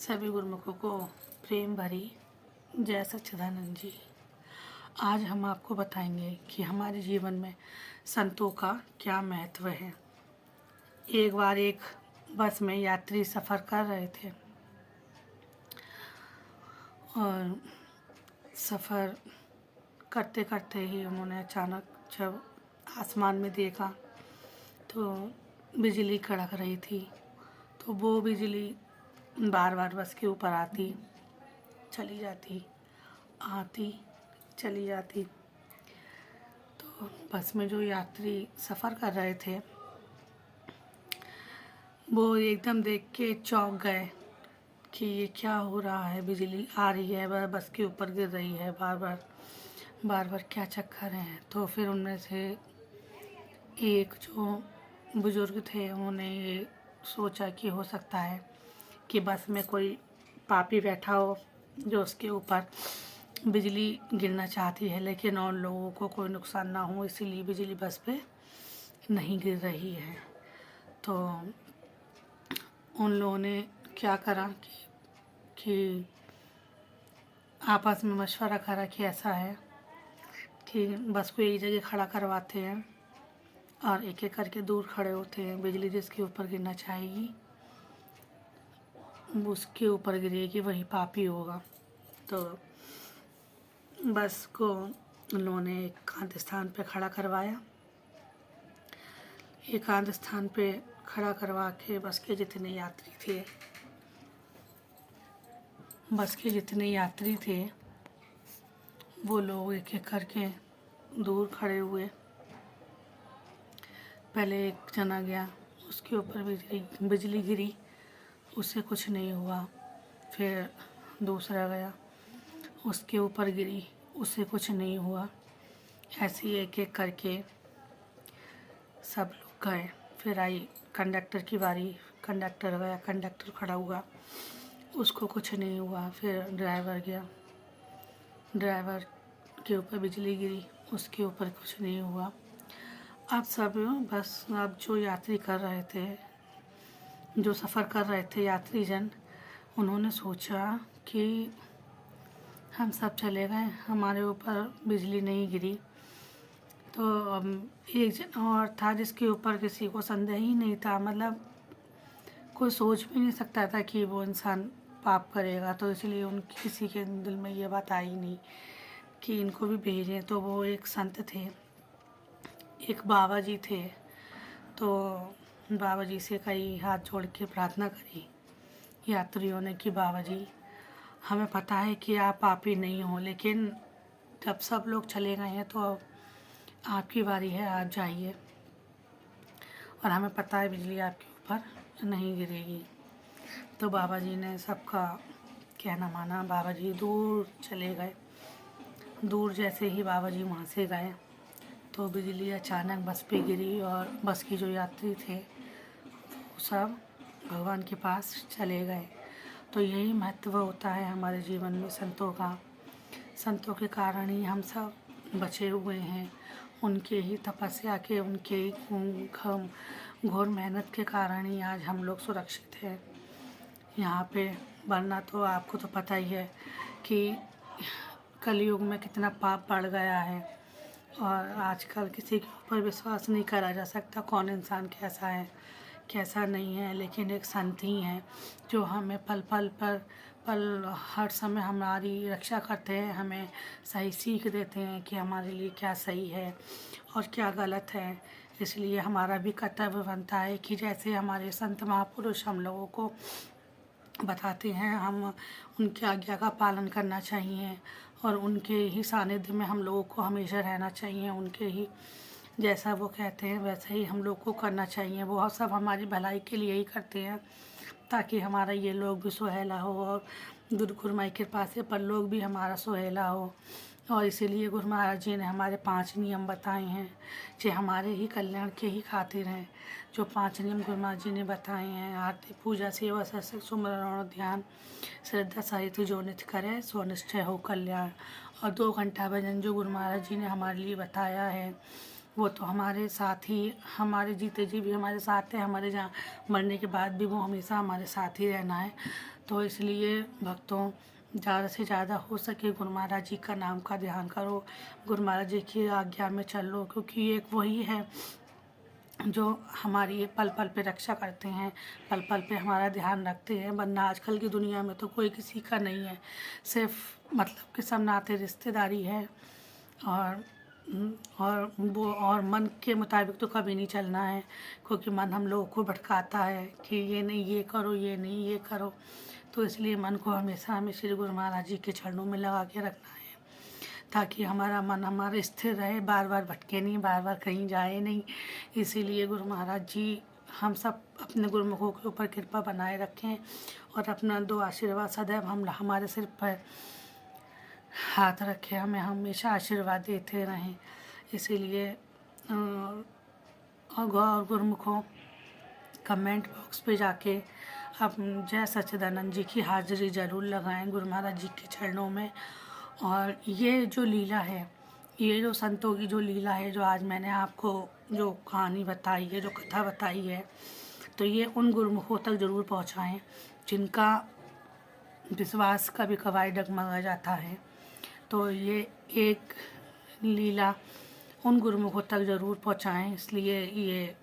सभी गुरुमुखों को प्रेम भरी जय सच्चिदानंद जी। आज हम आपको बताएंगे कि हमारे जीवन में संतों का क्या महत्व है। एक बार एक बस में यात्री सफ़र कर रहे थे और सफ़र करते करते ही उन्होंने अचानक जब आसमान में देखा तो बिजली कड़क रही थी। तो वो बिजली बार बार बस के ऊपर आती चली जाती, आती चली जाती। तो बस में जो यात्री सफ़र कर रहे थे वो एकदम देख के चौंक गए कि ये क्या हो रहा है, बिजली आ रही है, बस के ऊपर गिर रही है, बार बार क्या चक्कर है। तो फिर उनमें से एक जो बुज़ुर्ग थे उन्होंने ये सोचा कि हो सकता है कि बस में कोई पापी बैठा हो जो उसके ऊपर बिजली गिरना चाहती है, लेकिन और लोगों को कोई नुकसान ना हो, इसीलिए बिजली बस पे नहीं गिर रही है। तो उन लोगों ने क्या करा कि आपस में मशवरा करा कि ऐसा है कि बस को एक जगह खड़ा करवाते हैं और एक एक करके दूर खड़े होते हैं। बिजली जिसके ऊपर गिरना चाहेगी उसके ऊपर गिरेगी, वही पापी होगा। तो बस को उन्होंने एकांत स्थान पे खड़ा करवाया। एकांत स्थान पे खड़ा करवा के बस के जितने यात्री थे वो लोग एक एक करके दूर खड़े हुए। पहले एक जना गया, उसके ऊपर बिजली गिरी, उससे कुछ नहीं हुआ। फिर दूसरा गया, उसके ऊपर गिरी, उससे कुछ नहीं हुआ। ऐसे ही एक एक करके सब लोग गए। फिर आई कंडक्टर की बारी, कंडक्टर गया, कंडक्टर खड़ा हुआ, उसको कुछ नहीं हुआ। फिर ड्राइवर गया, ड्राइवर के ऊपर बिजली गिरी, उसके ऊपर कुछ नहीं हुआ। अब जो यात्री कर रहे थे, जो सफ़र कर रहे थे यात्रीजन, उन्होंने सोचा कि हम सब चले गए, हमारे ऊपर बिजली नहीं गिरी। तो एक जन और था जिसके ऊपर किसी को संदेह ही नहीं था, मतलब कोई सोच भी नहीं सकता था कि वो इंसान पाप करेगा। तो इसलिए किसी के दिल में ये बात आई नहीं कि इनको भी भेजें। तो वो एक संत थे, एक बाबा जी थे। तो बाबा जी से कई हाथ जोड़ के प्रार्थना करी यात्रियों ने कि बाबा जी, हमें पता है कि आप पापी नहीं हो, लेकिन जब सब लोग चले गए हैं तो अब आपकी बारी है, आप जाइए, और हमें पता है बिजली आपके ऊपर नहीं गिरेगी। तो बाबा जी ने सबका कहना माना, बाबा जी दूर चले गए। दूर जैसे ही बाबा जी वहाँ से गए तो बिजली अचानक बस पे गिरी और बस की जो यात्री थे वो सब भगवान के पास चले गए। तो यही महत्व होता है हमारे जीवन में संतों का। संतों के कारण ही हम सब बचे हुए हैं, उनके ही तपस्या के, उनके ही घोर मेहनत के कारण ही आज हम लोग सुरक्षित हैं यहाँ पे। वरना तो आपको तो पता ही है कि कलयुग में कितना पाप बढ़ गया है और आजकल किसी के ऊपर विश्वास नहीं करा जा सकता, कौन इंसान कैसा है कैसा नहीं है। लेकिन एक संत ही हैं जो हमें पल हर समय हमारी रक्षा करते हैं, हमें सही सीख देते हैं कि हमारे लिए क्या सही है और क्या गलत है। इसलिए हमारा भी कर्तव्य बनता है कि जैसे हमारे संत महापुरुष हम लोगों को बताते हैं, हम उनकी आज्ञा का पालन करना चाहिए और उनके ही सानिध्य में हम लोगों को हमेशा रहना चाहिए। उनके ही जैसा वो कहते हैं वैसा ही हम लोग को करना चाहिए। वो सब हमारी भलाई के लिए ही करते हैं ताकि हमारा ये लोग भी सुहेला हो और गुरु माई कृपा से परलोक भी हमारा सुहेला हो। और इसीलिए गुरु महाराज जी ने हमारे 5 नियम बताए हैं जो हमारे ही कल्याण के ही खातिर हैं। जो 5 नियम गुरु महाराज जी ने बताए हैं, आरती पूजा सेवा सत्संग सुमरन और ध्यान श्रद्धा सहित जो नित्य करे सो निश्चय हो कल्याण। और 2 घंटा भजन जो गुरु महाराज जी ने हमारे लिए बताया है वो तो हमारे साथ ही, हमारे जीते जी भी हमारे साथ है, हमारे जहाँ मरने के बाद भी वो हमेशा हमारे साथ ही रहना है। तो इसलिए भक्तों, ज़्यादा से ज़्यादा हो सके गुरु महाराज जी का नाम का ध्यान करो, गुरु महाराज जी की आज्ञा में चलो, क्योंकि एक वही है जो हमारी पल पल पे रक्षा करते हैं, पल पल पे हमारा ध्यान रखते हैं। वरना आजकल की दुनिया में तो कोई किसी का नहीं है, सिर्फ मतलब कि सब नाते रिश्तेदारी है। और और मन के मुताबिक तो कभी नहीं चलना है, क्योंकि मन हम लोगों को भटकाता है कि ये नहीं ये करो, ये नहीं ये करो। तो इसलिए मन को हमेशा हमें श्री गुरु महाराज जी के चरणों में लगा के रखना है, ताकि हमारा मन हमारा स्थिर रहे, बार बार भटके नहीं, बार बार कहीं जाए नहीं। इसीलिए गुरु महाराज जी हम सब अपने गुरुमुखों के ऊपर कृपा बनाए रखें और अपना दो आशीर्वाद सदैव हम हमारे सिर पर हाथ रखे, हमें हमेशा आशीर्वाद देते रहें। इसीलिए और गुरुमुखों, कमेंट बॉक्स पे जाके आप जय सच्चिदानंद जी की हाजिरी ज़रूर लगाएं गुरु महाराज जी के चरणों में। और ये जो लीला है, ये जो संतों की जो लीला है, जो आज मैंने आपको जो कहानी बताई है, जो कथा बताई है, तो ये उन गुरुमुखों तक ज़रूर पहुँचाएँ जिनका विश्वास कभी कभार डगमगा जाता है। तो ये एक लीला उन गुरुमुखों तक ज़रूर पहुँचाएँ, इसलिए ये